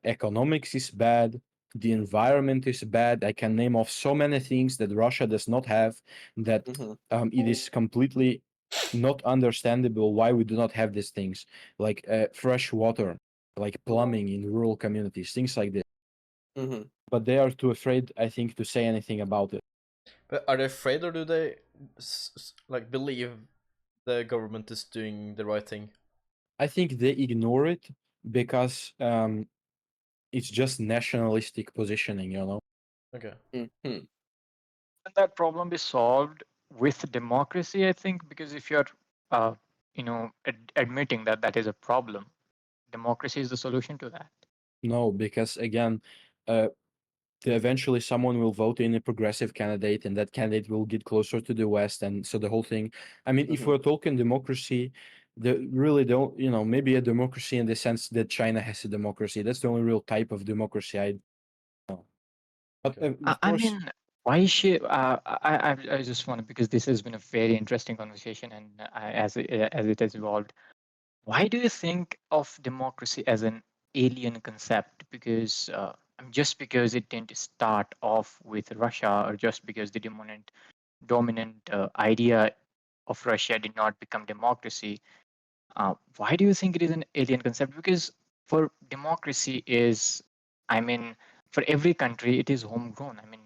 economics is bad, the environment is bad. I can name off so many things that Russia does not have, that Mm-hmm. it is completely not understandable why we do not have these things, like fresh water, like plumbing in rural communities, things like this. Mm-hmm. But they are too afraid, I think, to say anything about it. But are they afraid, or do they like believe the government is doing the right thing? I think they ignore it because it's just nationalistic positioning, you know. Okay. Mm-hmm. Can that problem be solved with democracy? I think because if you're, uh, admitting that that is a problem, democracy is the solution to that. No, because again, uh, eventually someone will vote in a progressive candidate, and that candidate will get closer to the West, and so the whole thing. I mean, if Mm-hmm. we're talking democracy, the really don't, maybe a democracy in the sense that China has a democracy. That's the only real type of democracy I know. But Okay. of I course, mean, why should I just want to, because this has been a very interesting conversation, and as it has evolved, why do you think of democracy as an alien concept? Because just because it didn't start off with Russia, or just because the dominant idea of Russia did not become democracy, why do you think it is an alien concept? Because for democracy is, I mean, for every country, it is homegrown. I mean,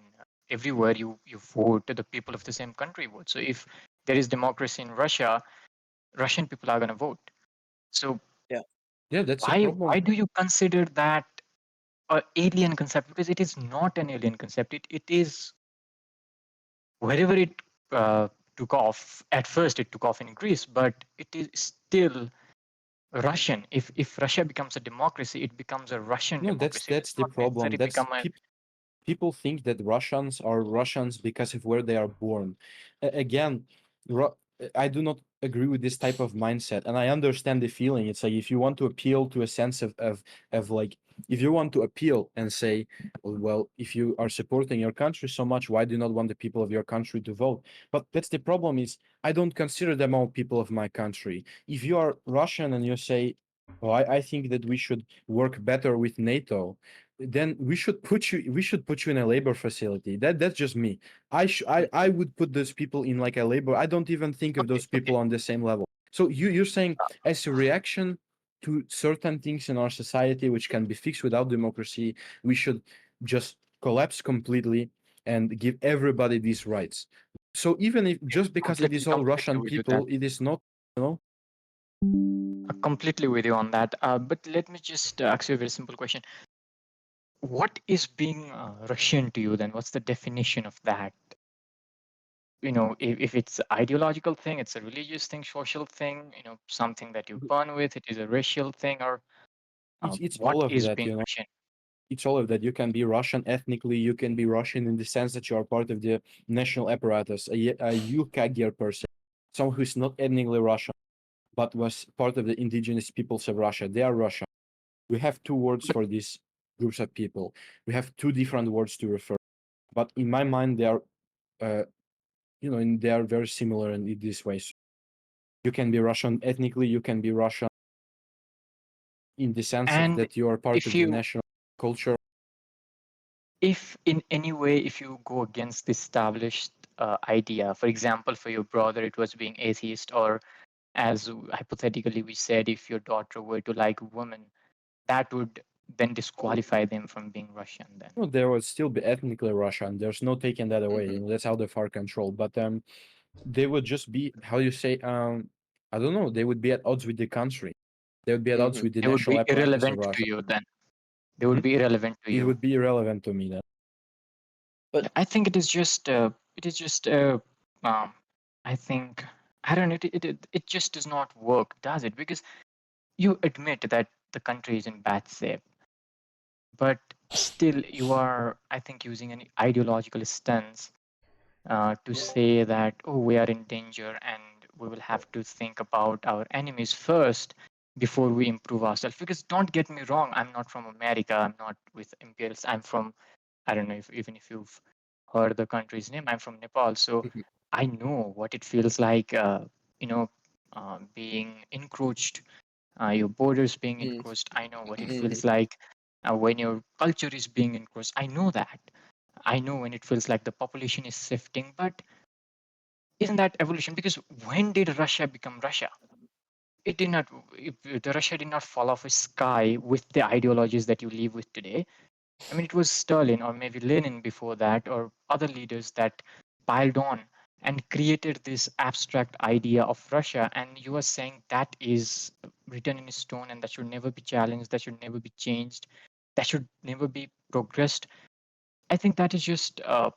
everywhere you vote, the people of the same country vote. So if there is democracy in Russia, Russian people are going to vote. So Yeah. yeah, that's a why problem. do you consider that a alien concept? Because it is not an alien concept. It is wherever it uh, took off. At first, it took off in Greece, but it is still Russian. If Russia becomes a democracy, it becomes a Russian No, that's democracy. It that's does the not problem. necessarily That's become a. people think that Russians are Russians because of where they are born. Again, I do not agree with this type of mindset, and I understand the feeling. It's like if you want to appeal to a sense of like, if you want to appeal and say, well, if you are supporting your country so much, why do you not want the people of your country to vote? But that's the problem. Is I don't consider them all people of my country. If you are Russian and you say, well, I think that we should work better with NATO, then we should put you in a labor facility. That's just me. I would put those people in like a labor. I don't even think of Okay, those okay. people on the same level. So you're saying, as a reaction to certain things in our society which can be fixed without democracy, we should just collapse completely and give everybody these rights. So even if just because it is all Completely Russian with you that. people, it is not, you know. Completely with you on that. But let me just ask you a very simple question. What is being Russian to you then? What's the definition of that? If it's ideological thing, it's a religious thing, social thing, something that you burn with, it is a racial thing, or It's all what of is that, being you know. Russian? It's all of that. You can be Russian ethnically. You can be Russian in the sense that you are part of the national apparatus, a Yukagir person, someone who's not ethnically Russian, but was part of the indigenous peoples of Russia. They are Russian. We have two words But for these groups of people. We have two different words to refer. But in my mind, they are, uh, they are very similar in this way. So you can be Russian ethnically. You can be Russian in the sense of and that you are part if of the you national culture. if in any way, if you go against the established idea, for example, for your brother it was being atheist, or as hypothetically we said, if your daughter were to like women, that would then disqualify them from being Russian then. There would still be ethnically Russian. There's no taking that away. Mm-hmm. That's out of our control. But they would just be, how you say, I don't know. They would be at odds with the country. They would be at odds Mm-hmm. with the They would national be apparatus of irrelevant to Russia. you then. They would Hmm? be irrelevant to It you. would be irrelevant to me. Then. But I think um, I think, I don't know, it just does not work, does it? Because you admit that the country is in bad shape, but still you are, I think, using an ideological stance to say that, oh, we are in danger and we will have to think about our enemies first before we improve ourselves. Because don't get me wrong, I'm not from America, I'm not with imperials, I'm from, I don't know if even if you've heard the country's name, I'm from Nepal. So Mhm. I know what it feels like, you know, being encroached, your borders being encroached. I know what it Mm-hmm. feels like. when your culture is being encroached. I know that. I know when it feels like the population is shifting, but isn't that evolution? Because when did Russia become Russia? It did not. The Russia did not fall off a sky with the ideologies that you live with today. I mean, it was Stalin or maybe Lenin before that, or other leaders that piled on and created this abstract idea of Russia. And you are saying that is written in stone and that should never be challenged, that should never be changed, that should never be progressed. I think that is just, I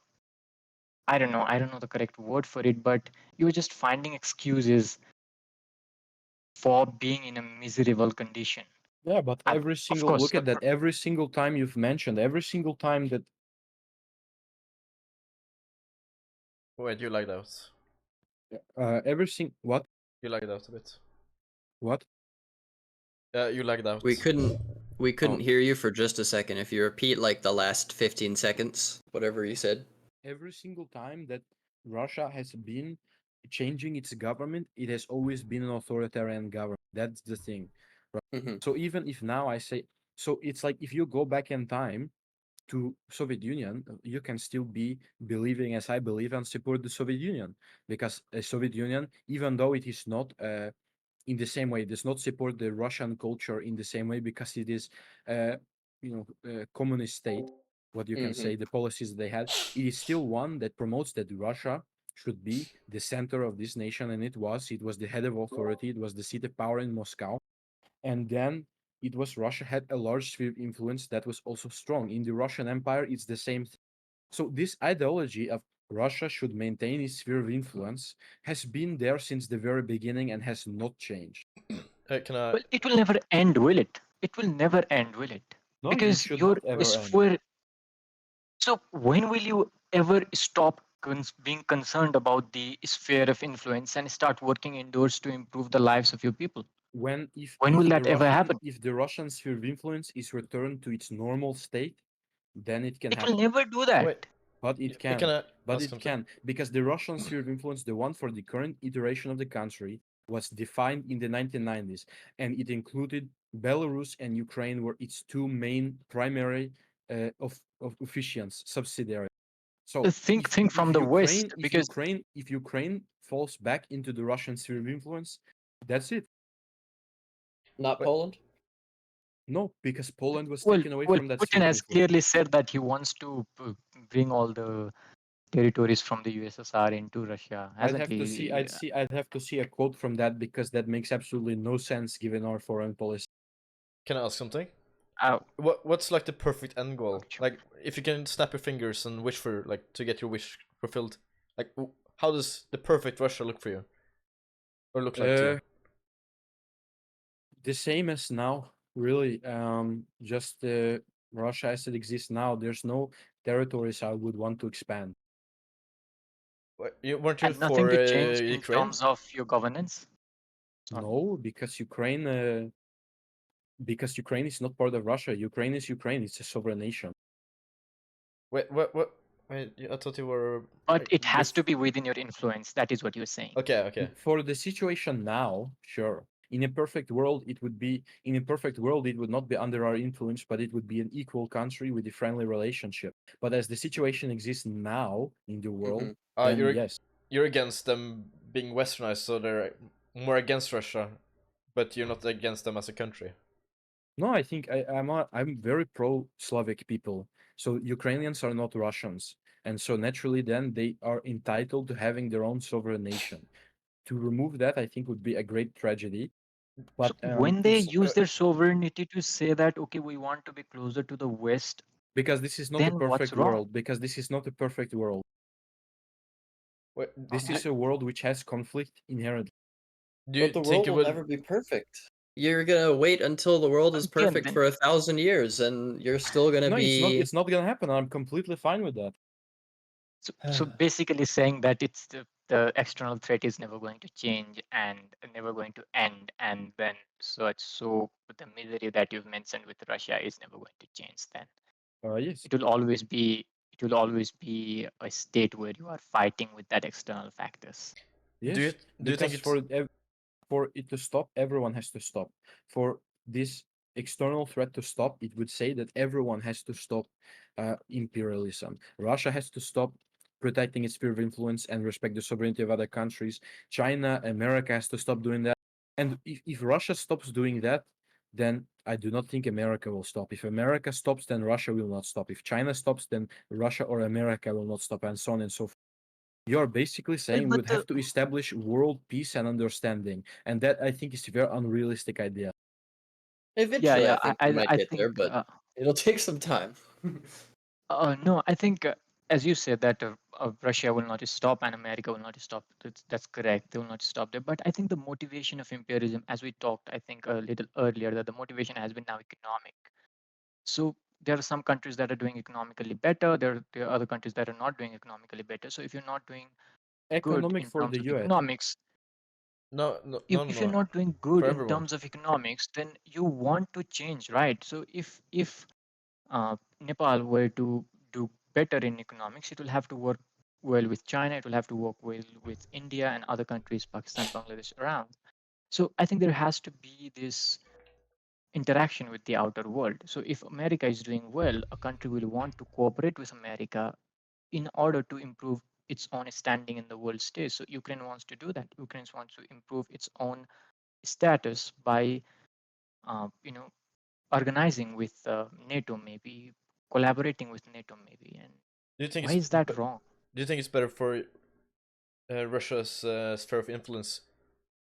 don't know the correct word for it, but you're just finding excuses for being in a miserable condition. Yeah, but every Of single course, look at that. Every single time you've mentioned, every single time that Wait, you lagged out. everything. What? You lagged out a bit. What? You lagged out. We couldn't Oh. hear you for just a second. If you repeat like the last 15 seconds, whatever you said. Every single time that Russia has been changing its government, it has always been an authoritarian government. That's the thing. Hmm. So even if now I say, so it's like if you go back in time to Soviet Union, you can still be believing as I believe and support the Soviet Union, because the Soviet Union, even though it is not in the same way, it does not support the Russian culture in the same way, because it is uh, a communist state. What you can Hmm. say, the policies they had, it is still one that promotes that Russia should be the center of this nation, and it was the head of authority, it was the seat of power in Moscow. And then it was Russia had a large sphere of influence that was also strong. In the Russian Empire, it's the same thing. So this ideology of Russia should maintain its sphere of influence has been there since the very beginning and has not changed. Can I? well, it will never end, will it? It will never end, will it? No, it Because should your not ever end. sphere. So when will you ever stop being concerned about the sphere of influence and start working indoors to improve the lives of your people? When When will that ever happen? if the Russian sphere of influence is returned to its normal state, then it can It will happen. never do Wait. that. But it Can can. I But ask it something? can. Because the Russian sphere of influence, the one for the current iteration of the country, was defined in the 1990s. And it included Belarus and Ukraine were its two main primary of officiants, subsidiaries. So Think from the West, because if Ukraine falls back into the Russian sphere of influence, that's it. Not Wait. Poland? No, because Poland was well, taken away well, from that Putin sphere of has influence. clearly said that he wants to bring all the territories from the USSR into Russia, hasn't he? I'd have to see a quote from that, because that makes absolutely no sense given our foreign policy. Can I ask something? Uh, What's like the perfect end goal? sure. Like, if you can snap your fingers and wish for like to get your wish fulfilled, like how does the perfect Russia look for you, or look like to you? The same as now, really. Just Russia as it exists now. There's no territories I would want to expand. Weren't you And nothing for to change in Ukraine? terms of your governance. No, because Ukraine is not part of Russia. Ukraine is Ukraine. It's a sovereign nation. Wait, what? Wait, I thought you were. But Like, it has to be within your influence. That is what you're saying. Okay, okay. For the situation now, sure. In a perfect world, it would not be under our influence, but it would be an equal country with a friendly relationship. But as the situation exists now in the world, then You're yes. you're against them being westernized, so they're more against Russia, but you're not against them as a country. No, I think I'm very pro-Slavic people. So Ukrainians are not Russians, and so naturally, then they are entitled to having their own sovereign nation. To remove that, I think would be a great tragedy. So But when they it's use their sovereignty to say that, okay, we want to be closer to the West, because this is not a then what's perfect wrong? world. Because this is not a perfect world. Wait, This do, is a world which has conflict inherently. do you But the think world it will would? never be perfect. You're gonna wait until the world is Again, perfect then for 1,000 years, and you're still gonna No, it's not. be. It's not gonna happen. I'm completely fine with that. so basically saying that it's the external threat is never going to change and never going to end, and then so the misery that you've mentioned with Russia is never going to change. Then Yes, it will always be it will always be a state where you are fighting with that external factors. Do you yes. do you think Because it's? for it to stop, everyone has to stop. For this external threat to stop, it would say that everyone has to stop imperialism. Russia has to stop protecting its sphere of influence and respect the sovereignty of other countries. China, America has to stop doing that. And if Russia stops doing that, then I do not think America will stop. If America stops, then Russia will not stop. If China stops, then Russia or America will not stop, and so on and so forth. You're basically Well, saying we but would have to establish world peace and understanding, and that I think is a very unrealistic idea. Eventually, I yeah, think we might I get there, think but it'll take some time. no, I think as you said that Russia will not stop and America will not stop. That's correct. They will not stop there. But I think the motivation of imperialism, as we talked, I think a little earlier, that the motivation has been now economic. So there are some countries that are doing economically better. There are other countries that are not doing economically better. So if you're not doing good Economic in for terms the of US. economics, No, no, if, no, no, if you're no. not doing For good in everyone. terms of economics, then you want to change, right? So if Nepal were to do better in economics, it will have to work well with China, it will have to work well with India and other countries, Pakistan, Bangladesh around. So I think there has to be this interaction with the outer world. So if America is doing well, a country will want to cooperate with America in order to improve its own standing in the world stage. So Ukraine wants to do that. Ukraine wants to improve its own status by, you know, organizing with NATO, maybe collaborating with NATO, maybe. And Do you think why it's is that wrong? do you think it's better for Russia's sphere of influence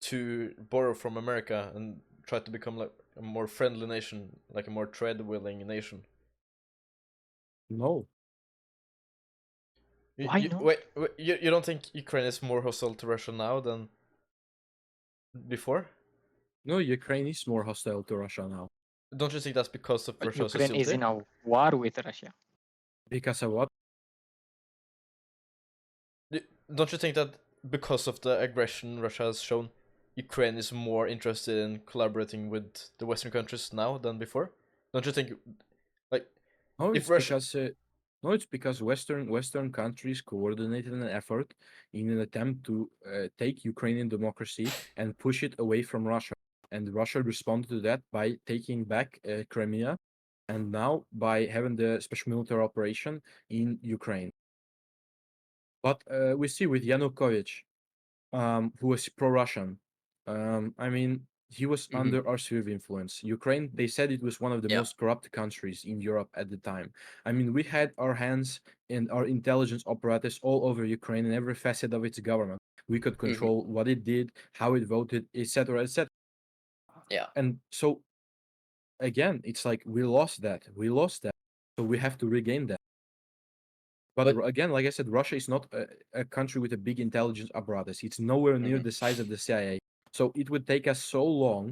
to borrow from America and try to become like a more friendly nation, like a more trade-willing nation? No, You, Why you, not? wait, wait, you don't think Ukraine is more hostile to Russia now than before? no, Ukraine is more hostile to Russia now. Don't you think that's because of Well, Russia's Ukraine is hostility? in a war with Russia. Because of what? Don't you think that because of the aggression Russia has shown, Ukraine is more interested in collaborating with the Western countries now than before? Don't you think, like, No, if it's Russia, because Western countries coordinated an effort in an attempt to take Ukrainian democracy and push it away from Russia. And Russia responded to that by taking back Crimea, and now by having the special military operation in Ukraine. But we see with Yanukovych, who was pro-Russian. I mean, he was Hmm. under our sphere of influence. Ukraine, they said it was one of the Yeah. most corrupt countries in Europe at the time. I mean, we had our hands and our intelligence apparatus all over Ukraine and every facet of its government. We could Hmm. control what it did, how it voted, etc., etc. Yeah. And so again, it's like we lost that. We lost that. So we have to regain that. But But again, like I said, Russia is not a country with a big intelligence apparatus. It's nowhere near Mhm. the size of the CIA. So it would take us so long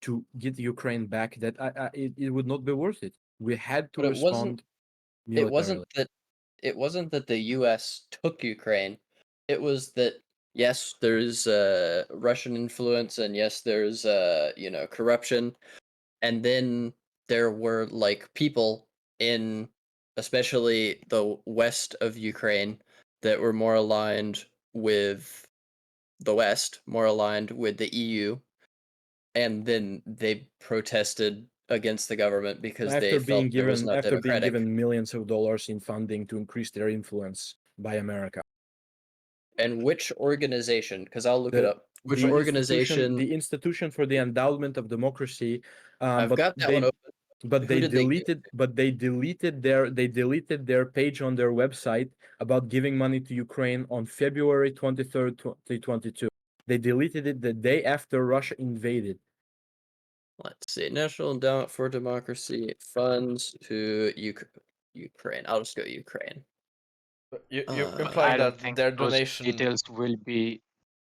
to get Ukraine back that it would not be worth it. We had to but respond it wasn't militarily. that it wasn't that the U.S. took Ukraine. It was that yes, there's Russian influence, and yes, there's corruption, and then there were like people in especially the west of Ukraine that were more aligned with the West, more aligned with the EU, and then they protested against the government because they felt it was not After being democratic. given millions of dollars in funding to increase their influence by America. And which organization, because I'll look it up, which organization, The institution for the endowment of democracy, I've but got that one open. Who did they give? they deleted their page on their website about giving money to Ukraine on February 23rd, 2022. They deleted it the day after Russia invaded. Let's see. National Endowment for Democracy funds to Ukraine. I'll just go Ukraine. you're Well, I implying don't that think their those donation. details will be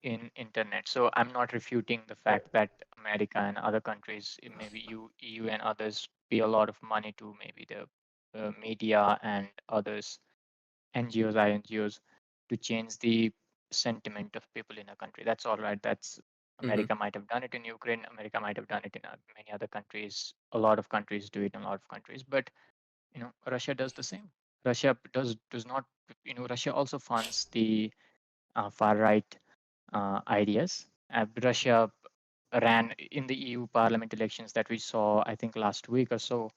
in internet. So I'm not refuting the fact that America and other countries, maybe EU and others, pay a lot of money to maybe the media and others, NGOs, INGOs, to change the sentiment of people in a country. That's all right. That's Hmm. America might have done it in Ukraine. America might have done it in many other countries. A lot of countries do it in a lot of countries. But Russia does the same. Russia does not. Russia also funds the far right ideas. Russia ran in the EU Parliament elections that we saw, I think last week or so.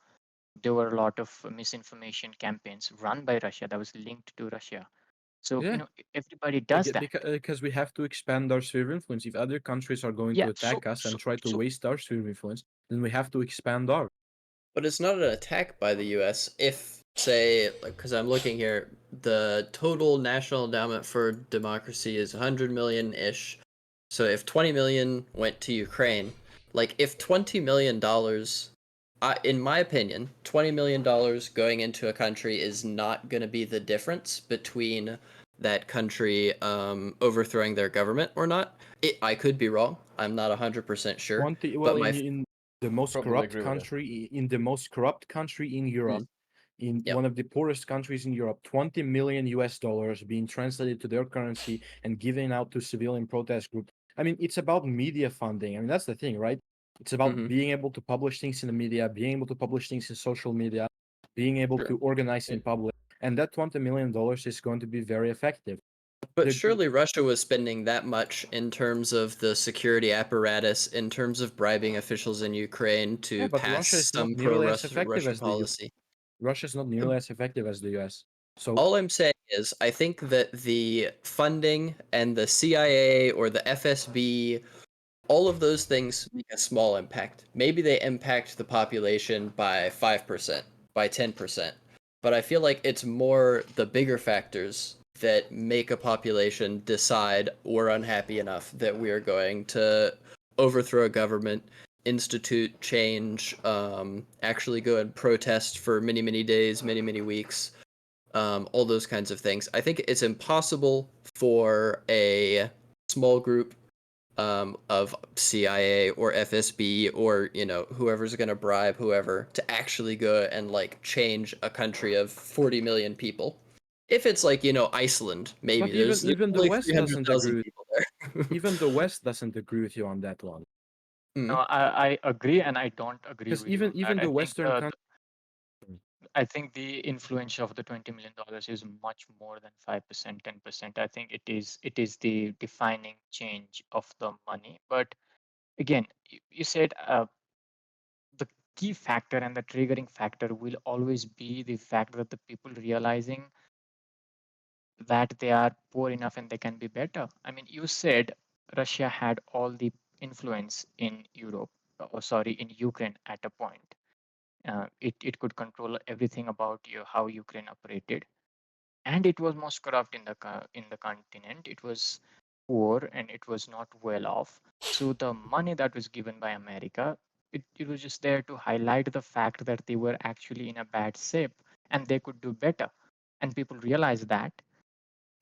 There were a lot of misinformation campaigns run by Russia that was linked to Russia. So, Yeah, everybody does that. because we have to expand our sphere of influence. If other countries are going Yeah. to attack us and try to So waste our sphere of influence, then we have to expand our. But it's not an attack by the US if, say, because I'm looking here, the total national endowment for democracy is 100 million ish. So if 20 million went to Ukraine, like if $20 million, in my opinion, $20 million going into a country is not going to be the difference between that country overthrowing their government or not. I could be wrong. I'm not 100% sure. 20, But well, in the most Probably corrupt agree with you. country, in the most corrupt country in Europe, in Yep. one of the poorest countries in Europe, 20 million US dollars being translated to their currency and given out to civilian protest groups. I mean, it's about media funding. I mean, that's the thing, right? It's about Mhm. being able to publish things in the media, being able to publish things in social media, being able to organize in public. And that $20 million is going to be very effective. But The, surely Russia was spending that much in terms of the security apparatus, in terms of bribing officials in Ukraine yeah, to but pass Russia is not some nearly as effective Russian as the US. policy. Russia is not nearly as effective as the US. So All I'm saying is, I think that the funding and the CIA or the FSB, all of those things make a small impact. Maybe they impact the population by 5%, by 10%. But I feel like it's more the bigger factors that make a population decide we're unhappy enough that we are going to overthrow a government, institute change, actually go and protest for many, many days, many, many weeks, all those kinds of things. I think it's impossible for a small group of CIA or FSB or whoever's gonna bribe whoever to actually go and like change a country of 40 million people. If it's like Iceland, maybe but there's even the only West doesn't 300,000 agree. people there. Even the West doesn't agree with you on that one. Hmm. no, I agree, and I don't agree Because with you on even that. the Western countries. I think the influence of the $20 million is much more than 5%, 10%. I think it is the defining change of the money. But again, you said the key factor and the triggering factor will always be the fact that the people realizing that they are poor enough and they can be better. I mean, you said Russia had all the influence in Europe, or sorry, in Ukraine at a point. It could control everything about how Ukraine operated, and it was most corrupt in the continent. It was poor and it was not well off. So the money that was given by America, it was just there to highlight the fact that they were actually in a bad shape and they could do better. And people realized that,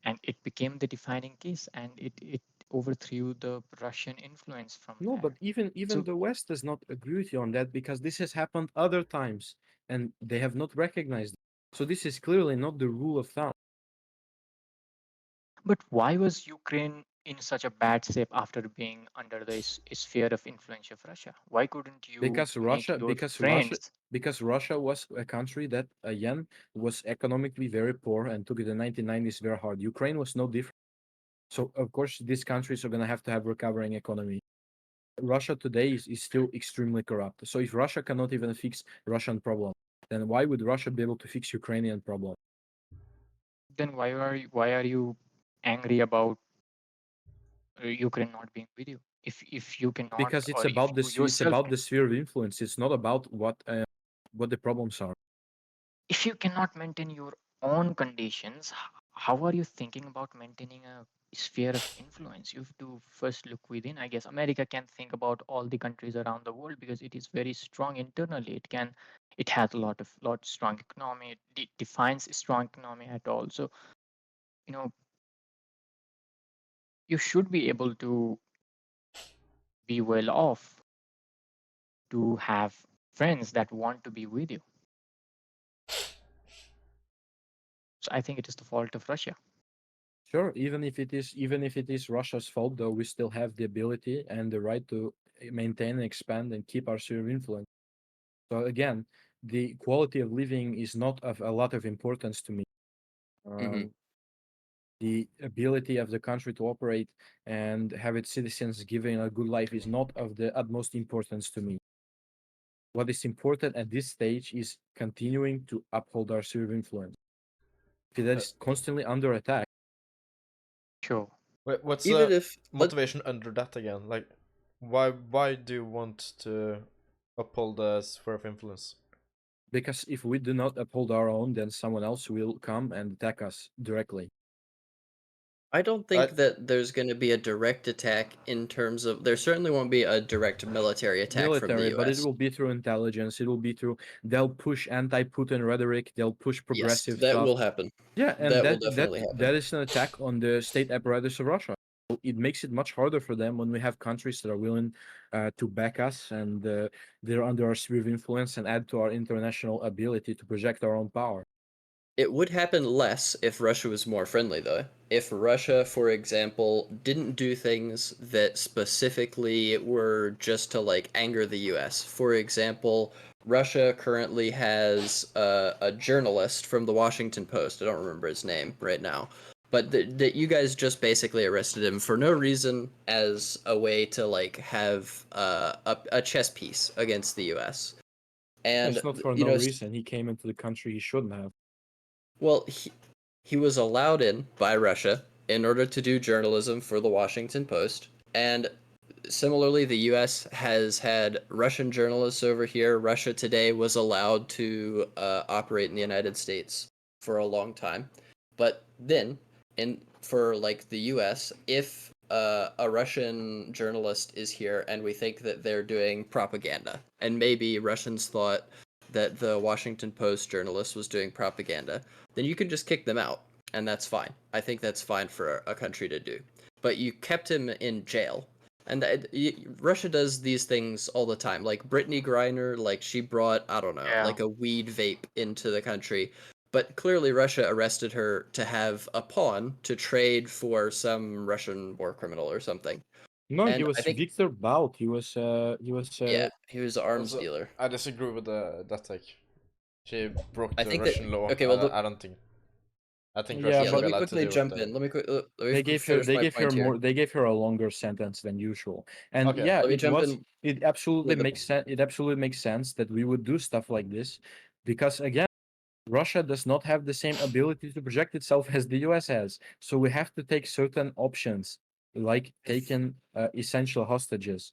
and it became the defining case, and it overthrew the Russian influence from No, there. but even So, the West does not agree with you on that because this has happened other times and they have not recognized it. So this is clearly not the rule of thumb. but why was Ukraine in such a bad shape after being under the sphere of influence of Russia? Why couldn't you Because make Russia, your because Russia, friends? because Russia was a country that again was economically very poor and took the 1990s very hard. Ukraine was no different. So of course these countries are gonna have to have recovering economy. Russia today is still extremely corrupt. So if Russia cannot even fix Russian problem, then why would Russia be able to fix Ukrainian problem? Then why are you angry about Ukraine not being with you? If you cannot, Because it's or if about you it's yourself about can, the sphere of influence. It's not about what the problems are. if you cannot maintain your own conditions, how are you thinking about maintaining a sphere of influence? You have to first look within. I guess America can think about all the countries around the world because it is very strong internally. It has a lot strong economy. It defines strong economy at all. So you know you should be able to be well off to have friends that want to be with you. So I think it is the fault of Russia. Sure, even if it is Russia's fault, though, we still have the ability and the right to maintain, expand, and keep our sphere of influence. So again, the quality of living is not of a lot of importance to me. Hmm. Um, The ability of the country to operate and have its citizens given a good life is not of the utmost importance to me. What is important at this stage is continuing to uphold our sphere of influence. If that Uh, is constantly under attack, Sure. What's Even the if motivation under that again? Like, why do you want to uphold the sphere of influence? because if we do not uphold our own, then someone else will come and attack us directly. I don't I think that there's going to be a direct attack in terms of there certainly won't be a direct military attack from the Military, but it US. will be through intelligence. It will be through they'll push anti-Putin rhetoric. They'll push Yes, progressive that stuff. will happen. Yeah, and That will that definitely happen. that is an attack on the state apparatus of Russia. It makes it much harder for them when we have countries that are willing to back us and they're under our sphere of influence and add to our international ability to project our own power. It would happen less if Russia was more friendly, though. If Russia, for example, didn't do things that specifically were just to like anger the US. For example, Russia currently has a journalist from the Washington Post. I don't remember his name right now, but that you guys just basically arrested him for no reason as a way to like have a chess piece against the US. And It's not for you no know, reason. He came into the country he shouldn't have. well, he was allowed in by Russia in order to do journalism for the Washington Post. And similarly, the US has had Russian journalists over here. Russia Today was allowed to operate in the United States for a long time. But then, for like the US, if a Russian journalist is here and we think that they're doing propaganda, and maybe Russians thought that the Washington Post journalist was doing propaganda, then you can just kick them out, and that's fine. I think that's fine for a country to do. But you kept him in jail, and Russia does these things all the time. Like Brittany Griner, like she brought I don't know, Yeah. like a weed vape into the country, but clearly Russia arrested her to have a pawn to trade for some Russian war criminal or something. No, he And I was think Victor Bout. He was yeah, he was an arms Also, dealer. I disagree with that take. She broke I the think that Russian law. okay, well, I don't think. I think yeah, Russia yeah. should Let be but me allowed to quickly do what jump they. in. Let they me gave her finish they my gave her point here. more they gave her a longer sentence than usual. And Okay. yeah, Let me jump in it absolutely with a makes sense. It absolutely makes sense that we would do stuff like this because again, Russia does not have the same ability to project itself as the US has. So we have to take certain options like I th- taking essential hostages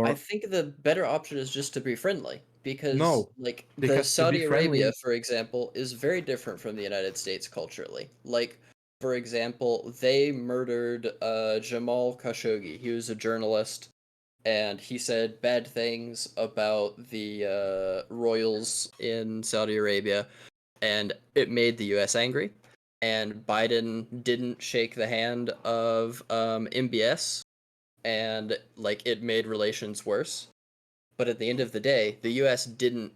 I or think the better option is just to be friendly because no, like the because to be Saudi Arabia, friendly, for example, is very different from the United States culturally. Like for example, they murdered Jamal Khashoggi. He was a journalist and he said bad things about the royals in Saudi Arabia and it made the US angry. And Biden didn't shake the hand of MBS and like it made relations worse. But at the end of the day, the US didn't,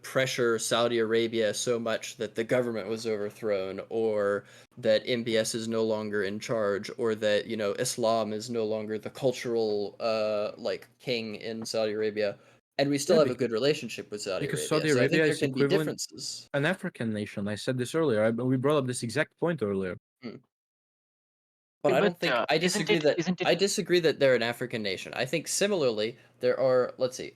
pressure Saudi Arabia so much that the government was overthrown or that MBS is no longer in charge or that, Islam is no longer the cultural like king in Saudi Arabia. And we still yeah, have a good relationship with Saudi because Arabia. Saudi So I think Arabia there is can be equivalent differences. an African nation. I said this earlier. We brought up this exact point earlier. Hmm. But Okay, I but don't think isn't it I disagree that they're an African nation. I think similarly there are let's see,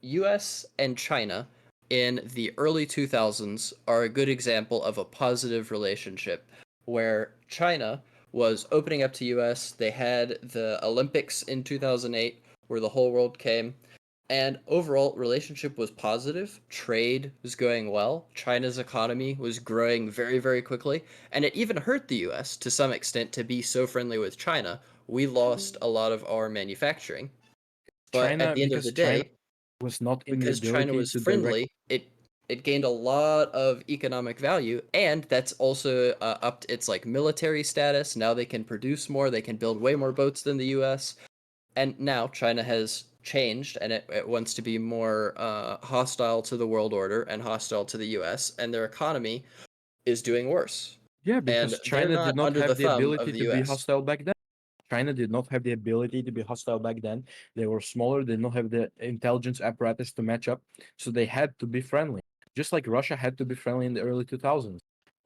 US and China in the early 2000s are a good example of a positive relationship where China was opening up to US. They had the Olympics in 2008 where the whole world came and overall relationship was positive, trade was going well, China's economy was growing very very quickly, and it even hurt the US to some extent to be so friendly with China. We lost a lot of our manufacturing, but at China, the end of the because China day, was not in the because China ability was to direct. friendly, it gained a lot of economic value, and that's also upped its like military status. Now they can produce more, they can build way more boats than the US, and now China has changed and it wants to be more hostile to the world order and hostile to the US, and their economy is doing worse. Yeah, And because they're China did not not under the have the thumb of ability the to be US. hostile back then. China did not have the ability to be hostile back then. They were smaller, they did not have the intelligence apparatus to match up, so they had to be friendly. Just like Russia had to be friendly in the early 2000s.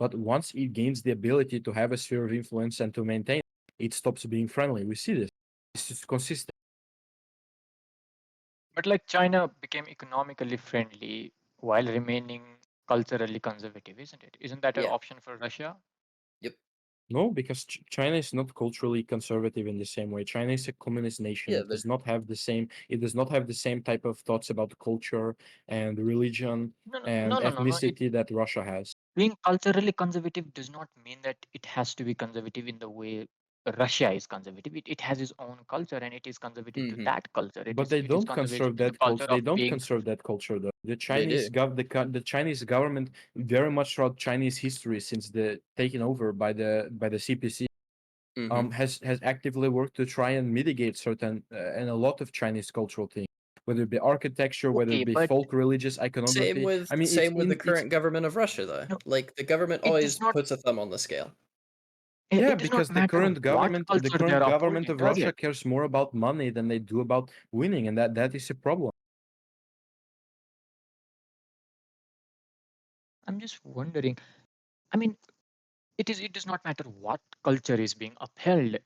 But once it gains the ability to have a sphere of influence and to maintain it stops being friendly. We see this. It's just consistent. But like China became economically friendly while remaining culturally conservative, isn't it? Isn't that an Yeah. option for Russia? Yep. No, because China is not culturally conservative in the same way. China is a communist nation. Yeah, It does not have the same. It does not have the same type of thoughts about culture and religion No, no, and no, no, no, no. ethnicity that Russia has. Being culturally conservative does not mean that it has to be conservative in the way Russia is conservative. It has its own culture and it is conservative to Mm-hmm. that culture. But they It is don't conservative conserve to the that culture culture. They of don't being. conserve that culture though. The They Chinese do. the Chinese government very much throughout Chinese history since the taken over by the CPC Mm-hmm. has actively worked to try and mitigate certain and a lot of Chinese cultural things, whether it be architecture, whether Okay, it be but folk religious iconography. I mean, Same with the it's current government of Russia, though. no, Like the government it does always not. puts a thumb on the scale. yeah, It does not because matter what the culture they current are government upholding, of does Russia it? cares more about money than they do about winning, and that is a problem. I'm just wondering. I mean, it does not matter what culture is being upheld.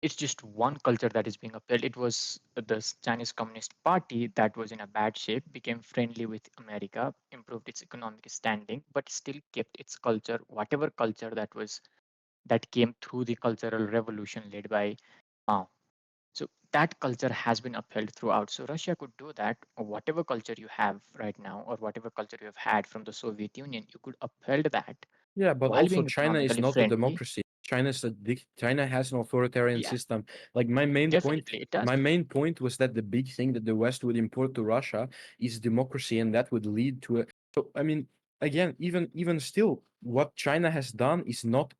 It's just one culture that is being upheld. It was the Chinese Communist Party that was in a bad shape, became friendly with America, improved its economic standing, but still kept its culture, whatever culture that came through the cultural revolution led by Mao. So that culture has been upheld throughout. So Russia could do that. Or whatever culture you have right now, or whatever culture you have had from the Soviet Union, you could uphold that Yeah, but while also being China is economically not a friendly. democracy. China has an authoritarian Yeah, system. Like definitely it does. my main point was that the big thing that the West would import to Russia is democracy, and that would lead to a. So I mean, again, even still, what China has done is not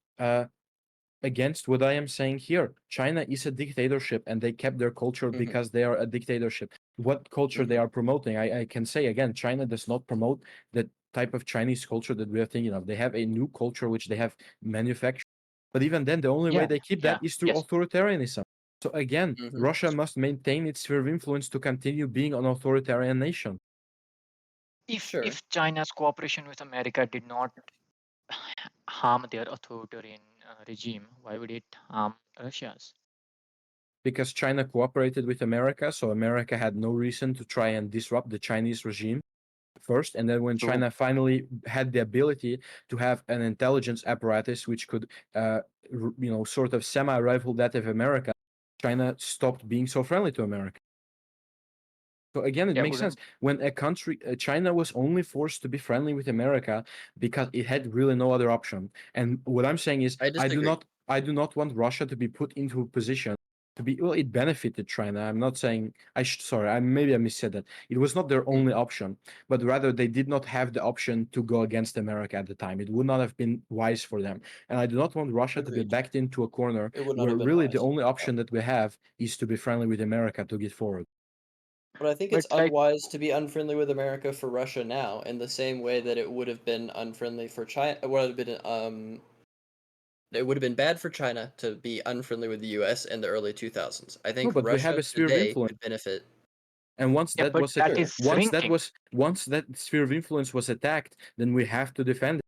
against what I am saying here. China is a dictatorship and they kept their culture Mm-hmm. because they are a dictatorship. What culture they Mm-hmm. are promoting, I can say again, China does not promote the type of Chinese culture that we are thinking of. They have a new culture which they have manufactured. But even then, the only way Yeah, they keep yeah, that is through yes. authoritarianism. So again, Mm-hmm. Russia must maintain its sphere of influence to continue being an authoritarian nation. Sure. If China's cooperation with America did not harm their authoritarian regime, why would it harm Russia's? Because China cooperated with America, so America had no reason to try and disrupt the Chinese regime first, and then when So China finally had the ability to have an intelligence apparatus which could sort of semi-rival that of America, China stopped being so friendly to America. So again, it yeah, makes sense. wouldn't When a country, China was only forced to be friendly with America because it had really no other option. And what I'm saying is, I disagree. I do not want Russia to be put into a position to be. Well, it benefited China. I'm not saying sorry, maybe I missaid that. It was not their only Mm-hmm. option, but rather they did not have the option to go against America at the time. It would not have been wise for them. And I do not want Russia to be Agreed. backed into a corner It would not where have been really the wise. only Yeah. option that we have is to be friendly with America to get forward. But I think but it's like unwise to be unfriendly with America for Russia now, in the same way that it would have been unfriendly for China. It would have been bad for China to be unfriendly with the U.S. in the early 2000s. I No, think but we have Russia a sphere of today influence. could benefit. And yeah, but that is Sure. shrinking. once that sphere of influence was attacked, then we have to defend it.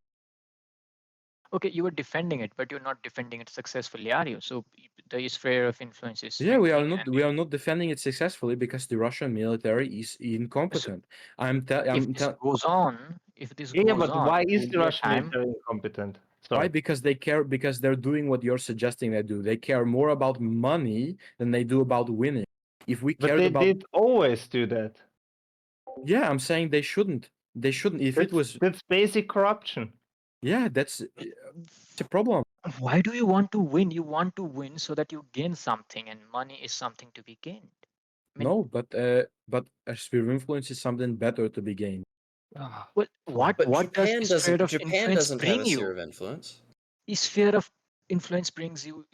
Okay, you are defending it, but you're not defending it successfully, are you? So the sphere of influence is Yeah, shrinking, and we are not defending it successfully because the Russian military is so incompetent. if this goes on, Yeah, but why there is will the be a Russian time. military incompetent? Why? Sorry. Because they care because they're doing what you're suggesting they do. They care more about money than they do about winning. If we But cared they about did always do that. yeah, I'm saying they shouldn't. They shouldn't. If it was That's basic corruption. yeah, that's a problem. Why do you want to win? You want to win so that you gain something, and money is something to be gained. I mean, No, but a sphere of influence is something better to be gained. Ah, well, fine. But what does sphere of Japan influence doesn't have bring a sphere you? of influence. The sphere of influence brings you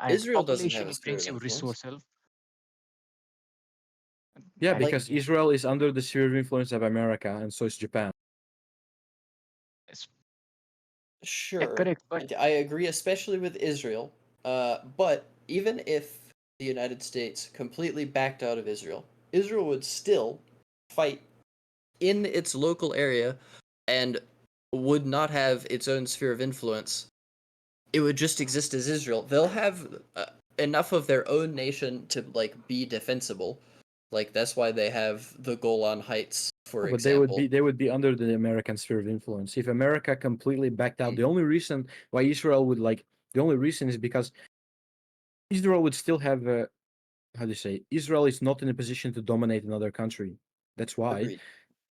Israel doesn't have population. a It sphere brings of you influence. resources. Yeah, That is Like, because again, Israel is under the sphere of influence of America, and so is Japan. it's, yeah, sure, correct. But I agree, especially with Israel. But even if the United States completely backed out of Israel, Israel would still fight in its local area and would not have its own sphere of influence. It would just exist as Israel. They'll have enough of their own nation to like be defensible. Like that's why they have the Golan Heights, for But example. they would be under the American sphere of influence. If America completely backed out, the only reason why Israel would the only reason is because Israel would still have how do you say, Israel is not in a position to dominate another country. That's why Agreed.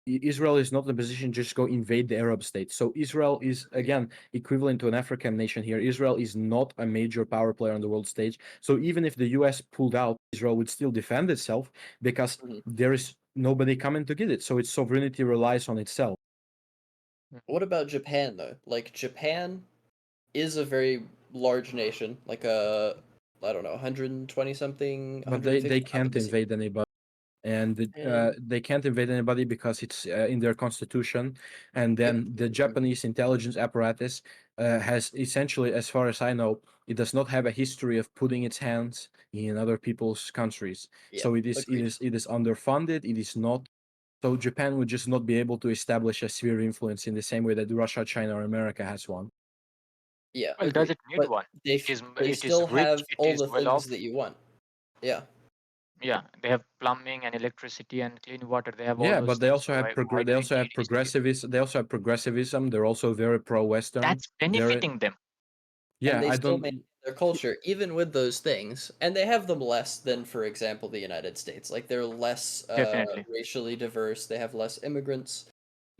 Israel is not in a position to just go invade the Arab states. So Israel is again equivalent to an African nation here. Israel is not a major power player on the world stage. So even if the US pulled out, Israel would still defend itself because there is nobody coming to get it. So its sovereignty relies on itself. What about Japan though? Like Japan is a very large nation, like a I don't know, 120 something, But 150. they can't invade anybody. And they can't invade anybody because it's in their constitution. And then the Japanese intelligence apparatus has essentially, as far as I know, it does not have a history of putting its hands in other people's countries. So it is underfunded. It is not. So Japan would just not be able to establish a sphere of influence in the same way that Russia, China, or America has one. Yeah, Well, does it need but one? they It is still rich. have It all is the well things off. that you want. Yeah. Yeah, they have plumbing and electricity and clean water. They have all Yeah, those but they things. also So have why do we need history? progressivism. They also have progressivism. They're also very pro-Western. That's benefiting them. And Yeah, they I still don't. maintain their culture, even with those things. And they have them less than, for example, the United States. Like they're less Definitely. racially diverse. They have less immigrants.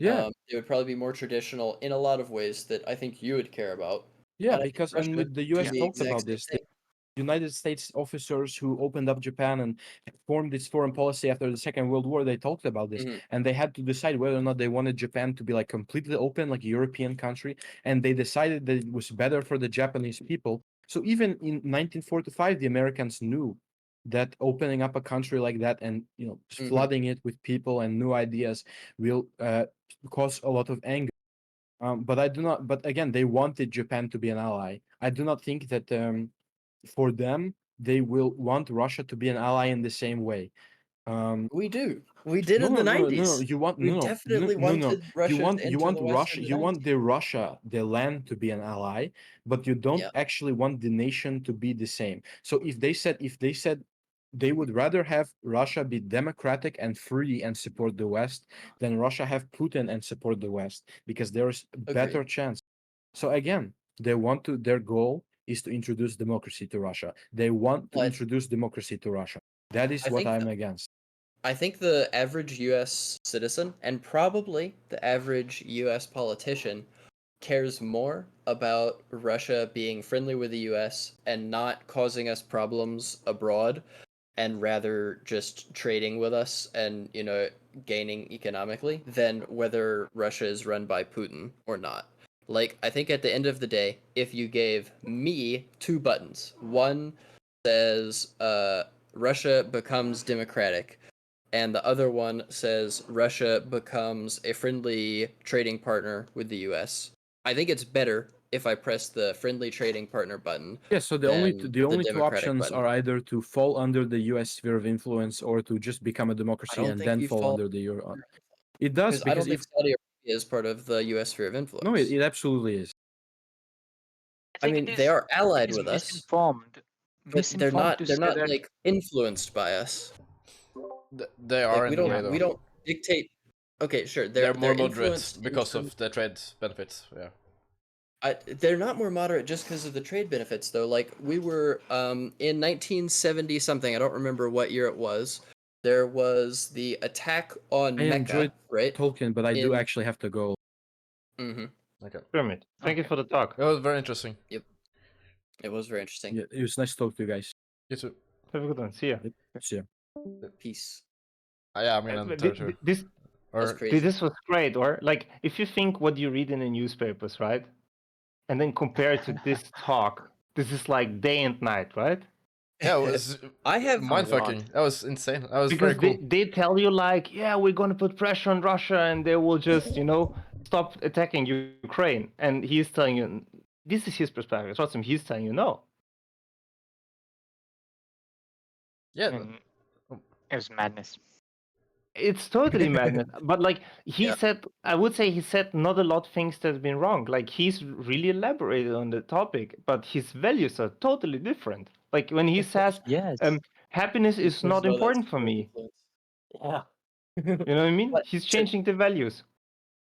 Yeah, They would probably be more traditional in a lot of ways that I think you would care about. yeah, And I think because and Russia with the do U.S. the talked exact about same this. thing. United States officers who opened up Japan and formed its foreign policy after the Second World War, they talked about this, and they had to decide whether or not they wanted Japan to be like completely open, like a European country, and they decided that it was better for the Japanese people. So even in 1945, the Americans knew that opening up a country like that and flooding it with people and new ideas will cause a lot of anger. But I do not. But again, they wanted Japan to be an ally. I do not think that for them they will want Russia to be an ally in the same way. We do. We did No, in the no, no, no, no. 90s. You want We no, no, no, definitely no, no. wanted Russia to You enter want the West Russia. in the You want 90s. the Russia, the land, to be an ally, but you don't Yeah. actually want the nation to be the same. So if they said they would rather have Russia be democratic and free and support the West than Russia have Putin and support the West because there's a better Agreed. chance. So again, their goal is to introduce democracy to Russia. They want to But introduce democracy to Russia. That is I what think I'm against. I think the average US citizen and probably the average US politician cares more about Russia being friendly with the US and not causing us problems abroad and rather just trading with us and, gaining economically than whether Russia is run by Putin or not. Like, I think at the end of the day, if you gave me two buttons, one says Russia becomes democratic, and the other one says Russia becomes a friendly trading partner with the US. I think it's better if I press the friendly trading partner button Yeah, so than the the only two democratic options button. are either to fall under the US sphere of influence or to just become a I democracy don't and think then you fall fall under the Euro. It does because I don't because think if Saudi Arabia is part of the US sphere of no, influence. it absolutely is. I I think mean, they are it allied is with us, misinformed but they're to not they're say not that. like influenced by us. They are Like in a way we though. don't dictate. Okay, sure. They're They're more moderate influenced in because terms. of the trade benefits. Yeah. They're not more moderate just because of the trade benefits, though. Like we were in 1970 something. I don't remember what year it was. There was the attack on I Mecca, enjoyed right? Tolkien, but I do In actually have to go. mm-hmm. Okay. Kermit, thank you Okay. for the talk. It was very interesting. Yep, it was very interesting. Yeah, it was nice to talk to you guys. You too. Have a good one. See ya. Yep, see ya. Peace. Yeah, I'm gonna enter too. This That's Or crazy. this was great. Or like, if you think what you read in the newspapers, right, and then compare it to this talk, this is like day and night, right? yeah, it was I have mind fucking. That was insane. That was Because very cool. they tell you like, yeah, we're gonna put pressure on Russia and they will just, stop attacking Ukraine. And he's telling you, this is his perspective. Trust him, he's telling you no. Yeah. And it was madness. it's totally madness. But like he Yeah. said, I would say he said not a lot of things that's been wrong. Like he's really elaborated on the topic, but his values are totally different. Like when he says, Yes. happiness is There's not no that important for sphere of me. influence. Yeah. You know what I mean? But He's to- changing the values.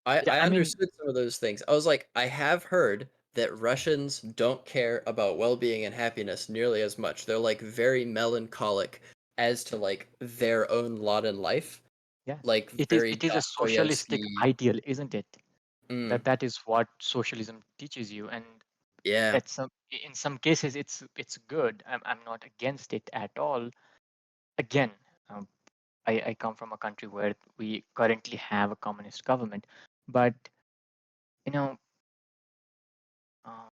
I Yeah, I mean, understood some of those things. I was like, I have heard that Russians don't care about well-being and happiness nearly as much. They're like very melancholic as to like their own lot in life, yeah, like it is. very It is a socialistic Dostoevsky. ideal, isn't it? Mm, That is what socialism teaches you, and yeah. at some in some cases it's good. I'm not against it at all. Again, um, I come from a country where we currently have a communist government, but you know, uh,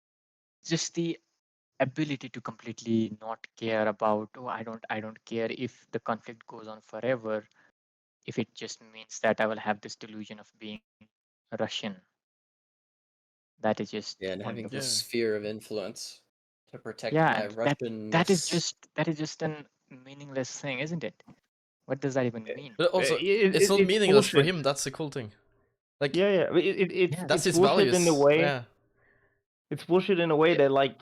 just the ability to completely not care about, oh, I don't care if the conflict goes on forever, if it just means that I will have this delusion of being Russian. That is just Yeah, and having wonderful. this Yeah. sphere of influence to protect Yeah, my and that is Russianness. just an meaningless thing, isn't it? What does that even mean? But also, it's not It's meaningless for bullshit. him. That's the cool thing. Like, Yeah, yeah. Yeah, that's It's his bullshit in a values. way. Yeah. It's bullshit in a way Yeah. that like,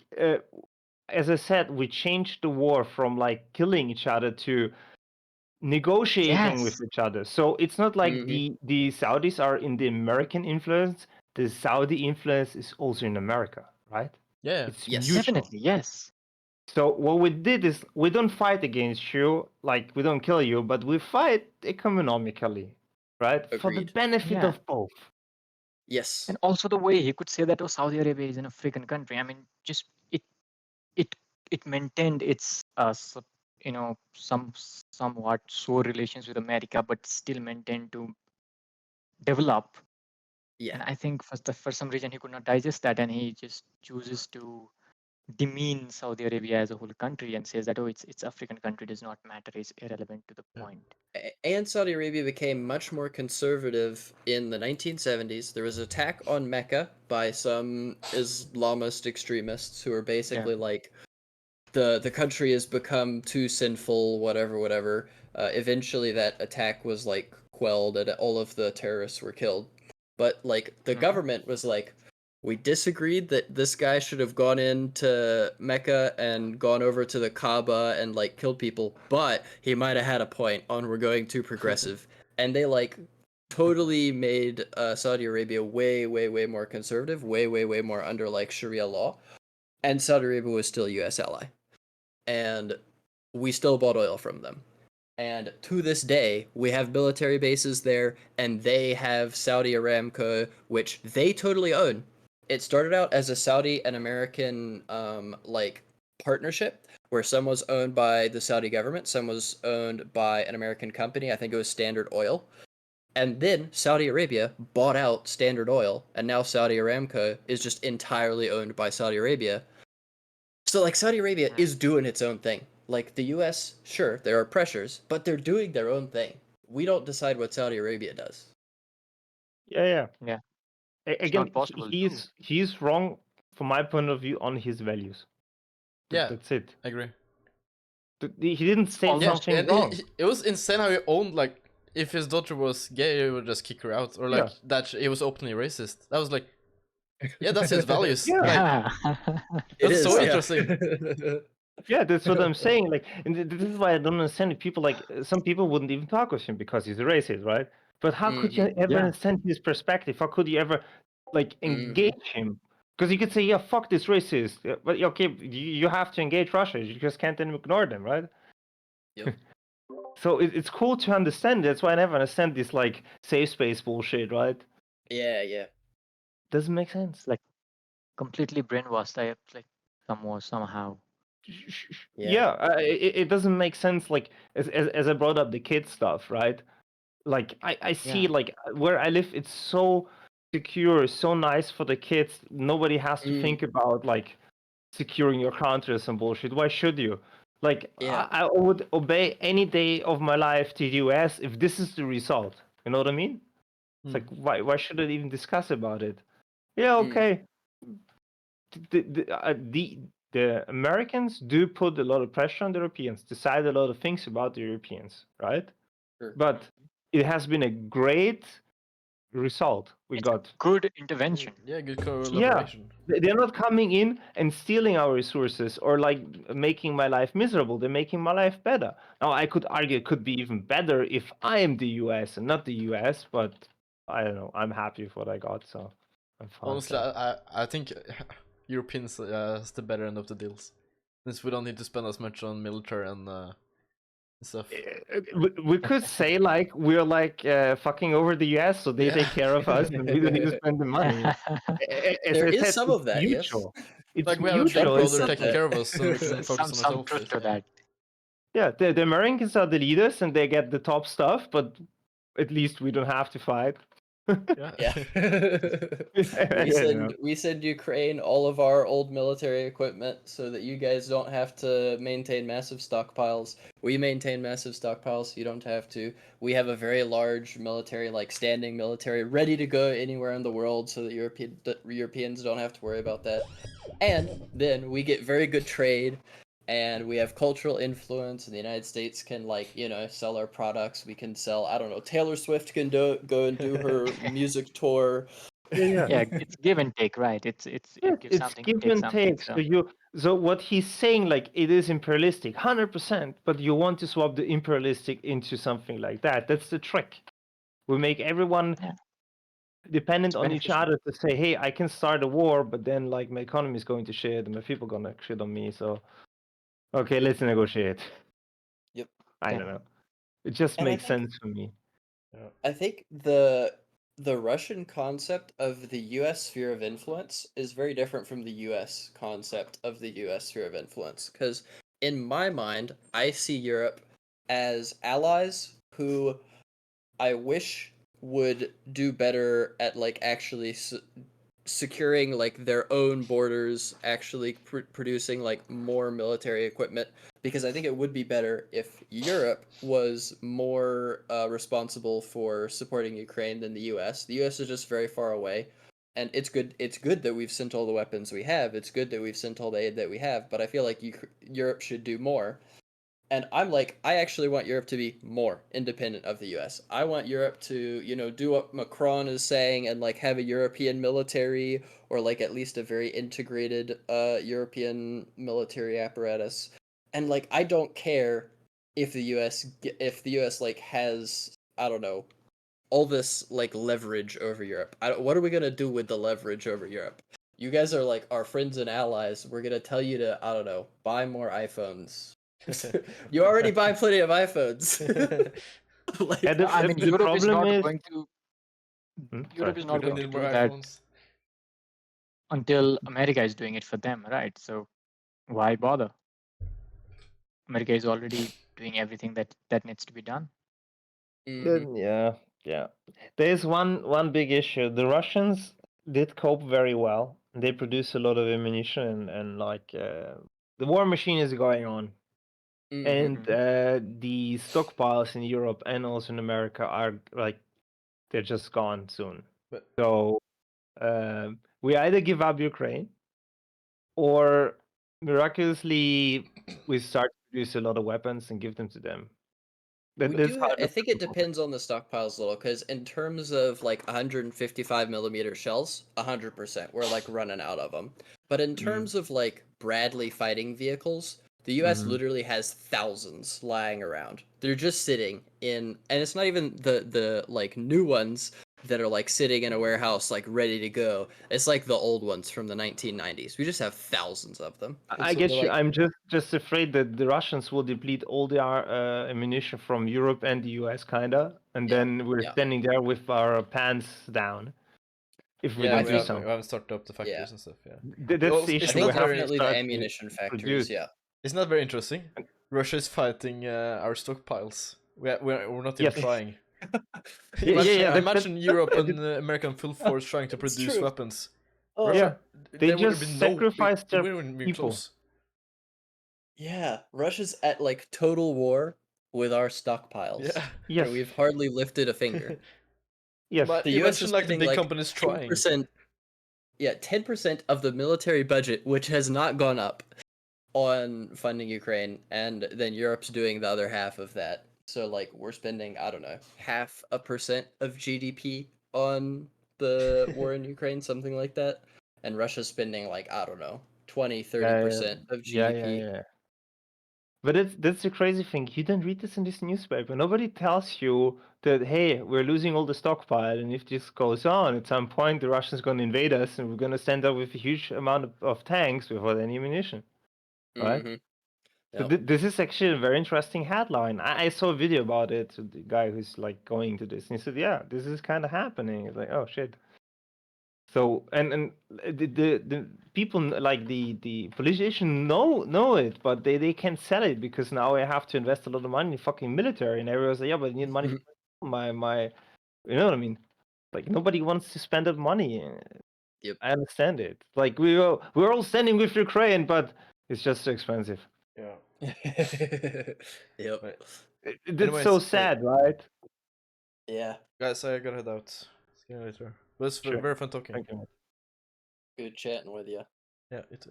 as I said, we changed the war from like killing each other to negotiating with yes, each other. So it's not like Mhm. the Saudis are in the American influence. The Saudi influence is also in America, right? Yeah. It's Yes. mutual. definitely, yes. So what we did is we don't fight against you, like we don't kill you, but we fight economically, right? For the Agreed. benefit Yeah, of both. Yes. and also the way he could say that, oh, Saudi Arabia is an African country. I mean, just it it maintained its somewhat sore relations with America, but still maintained to develop. Yeah. And I think for some reason he could not digest that, and he just chooses to demean Saudi Arabia as a whole country and says that, oh, it's African country, does not matter, it's irrelevant to the Yeah. point. And Saudi Arabia became much more conservative in the 1970s. There was an attack on Mecca by some Islamist extremists who are Yeah. basically like, the country has become too sinful, whatever, whatever. Eventually, that attack was like quelled, and all of the terrorists were killed. But like the Mhm. government was like, we disagreed that this guy should have gone into Mecca and gone over to the Kaaba and like killed people, but he might have had a point on we're going too progressive, and they like totally made Saudi Arabia way, way, way more conservative, way, way, way more under like Sharia law, and Saudi Arabia was still a U.S. ally, and we still bought oil from them. And to this day, we have military bases there, and they have Saudi Aramco, which they totally own. It started out as a Saudi and American like partnership, where some was owned by the Saudi government, some was owned by an American company. I think it was Standard Oil. And then Saudi Arabia bought out Standard Oil, and now Saudi Aramco is just entirely owned by Saudi Arabia. So like Saudi Arabia Mm. is doing its own thing. Like the US, sure, there are pressures, but they're doing their own thing. We don't decide what Saudi Arabia does. Yeah, yeah. Yeah, it's Again, not possible to. he's wrong from my point of view on his values. Yeah. That's it. I agree. He didn't It's say Yeah, almost. something and wrong. it was insane how he owned, like, if his daughter was gay, he would just kick her out, or like Yeah. that he was openly racist. That was like, yeah, that's his values. Yeah. Like, Yeah. It that's is, so yeah. interesting. Yeah, that's what I'm saying. Like, and this is why I don't understand people. Like, some people wouldn't even talk with him because he's a racist, right? But how could you Mhm. ever Yeah. understand his perspective? How could you ever, like, Mhm. engage him? Because you could say, "Yeah, fuck this racist," but okay, you have to engage Russia. You just can't then ignore them, right? Yep. So it's cool to understand. That's why I never understand this like safe space bullshit, right? Yeah, yeah. Doesn't make sense. It's like completely brainwashed. I like somehow. Yeah. Yeah, it doesn't make sense. Like as I brought up the kid stuff, right? Like I see Yeah. like where I live, it's so secure, so nice for the kids. Nobody has to Mm, think about like securing your country or some bullshit. Why should you? Like yeah. I would obey any day of my life to the US if this is the result. You know what I mean? It's like why should I even discuss about it? Yeah, Mm, okay. The Americans do put a lot of pressure on the Europeans, decide a lot of things about the Europeans, right? sure. But it has been a great result we It's a got. good intervention. Yeah, good Yeah, collaboration. they're not coming in and stealing our resources or like making my life miserable. They're making my life better. Now, I could argue it could be even better if I am the US and not the US, but I don't know. I'm happy with what I got, so I'm fine. Honestly, I think Europeans has the better end of the deals, since we don't need to spend as much on military and stuff. We could say like we're like fucking over the US, so they take care of us, and we don't need to spend the money. As There I is said, some it's of that, yes. mutual. It's Like we have a big mutual. There is brother some taking that. care of us, so we can There's focus on some ourselves. truth to that. Yeah, the Americans are the leaders, and they get the top stuff, but at least we don't have to fight. Yeah. Yeah. I don't know. we send Ukraine all of our old military equipment so that you guys don't have to maintain massive stockpiles. We maintain massive stockpiles, so you don't have to. We have a very large military, like standing military, ready to go anywhere in the world, so that Europeans don't have to worry about that. And then we get very good trade, and we have cultural influence, and the United States can, like, you know, sell our products. We can sell, I don't know, Taylor Swift can go and do her music tour. Yeah. Yeah, it's give and take, right? Yes, It gives it's something, give takes and something. take. So So what he's saying, like it is imperialistic, 100%, but you want to swap the imperialistic into something like that. That's the trick. We make everyone yeah, dependent it's on each beneficial. other to say, hey, I can start a war, but then like my economy is going to shit and my people gonna shit on me. So okay, let's negotiate. Yep. I Yeah. don't know. It just And I makes think sense for me. I think the Russian concept of the US sphere of influence is very different from the US concept of the US sphere of influence, cuz in my mind, I see Europe as allies who I wish would do better at like actually securing like their own borders, actually producing like more military equipment, because I think it would be better if Europe was more responsible for supporting Ukraine than the US. The US is just very far away, and it's good. It's good that we've sent all the weapons we have. It's good that we've sent all the aid that we have. But I feel like Europe should do more. And I'm like, I actually want Europe to be more independent of the US. I want Europe to, you know, do what Macron is saying and like have a European military, or like at least a very integrated European military apparatus. And like I don't care if the US like has, I don't know, all this like leverage over Europe. What are we going to do with the leverage over Europe? You guys are like our friends and allies. We're going to tell you to, I don't know, buy more iPhones. You already buy plenty of iPhones. Like, Yeah, I mean, the Europe is problem not is. going to. Sorry. Europe is We not don't going to need more do that iPhones. until America is doing it for them, right? So why bother? America is already doing everything that needs to be done. mhm. Yeah. There's one big issue. The Russians did cope very well. They produce a lot of ammunition and like the war machine is going on. And the stockpiles in Europe and also in America are like they're just gone soon. But So we either give up Ukraine or miraculously we start to produce a lot of weapons and give them to them. We That's do. how it I looks think at it the moment. depends on the stockpiles a little, because in terms of like 155 millimeter shells, 100%, we're like running out of them. But in terms of like Bradley fighting vehicles, the U.S. literally has thousands lying around. They're just sitting in, and it's not even the like new ones that are like sitting in a warehouse like ready to go. It's like the old ones from the 1990s. We just have thousands of them. I So get they're you. like, I'm just afraid that the Russians will deplete all their ammunition from Europe and the US, kinda, and Yeah, then we're yeah. standing there with our pants down if we yeah, don't we do think- we something. haven't started up the factories Yeah. and stuff. Yeah, That's the It's I issue. think We have to definitely the start to ammunition produce. factories. Yeah. isn't that very interesting? Russia is fighting our stockpiles. We're not even Yes. trying. Yeah, yeah. Imagine Europe and that- American full force trying to It's produce true. weapons. Oh, Russia, They there would have just been sacrificed we their wouldn't be people. close. yeah. Russia's at like total war with our stockpiles. Yeah. Yes. And we've hardly lifted a finger. Yes. But The US imagine is like the spending big like companies trying. 10%. Yeah, 10% of the military budget, which has not gone up, on funding Ukraine, and then Europe's doing the other half of that. So like we're spending, I don't know, 0.5% of GDP on the war in Ukraine, something like that. And Russia's spending like, I don't know, 20, 30% of Yeah, GDP. yeah. But that's the crazy thing. You don't read this in this newspaper. Nobody tells you that, hey, we're losing all the stockpile, and if this goes on, at some point the Russians going to invade us, and we're going to stand up with a huge amount of tanks without any ammunition, right? Mm-hmm. So Yep. this is actually a very interesting headline. I saw a video about it. The guy who's like going to this, and he said, "Yeah, this is kind of happening." It's like, oh shit. So and the people like the politicians know it, but they can't sell it because now I have to invest a lot of money in fucking military, and everyone's like, yeah, but I need money for my, you know what I mean? Like nobody wants to spend that money. Yep. I understand it. Like we're all standing with Ukraine, but it's just too expensive. Yeah. Yep. Right. It's Anyways, so right. sad, right? Yeah. Guys, I gotta head out. See you later. But it's Sure. very fun talking. Thank you. Good chatting with you. Yeah, it.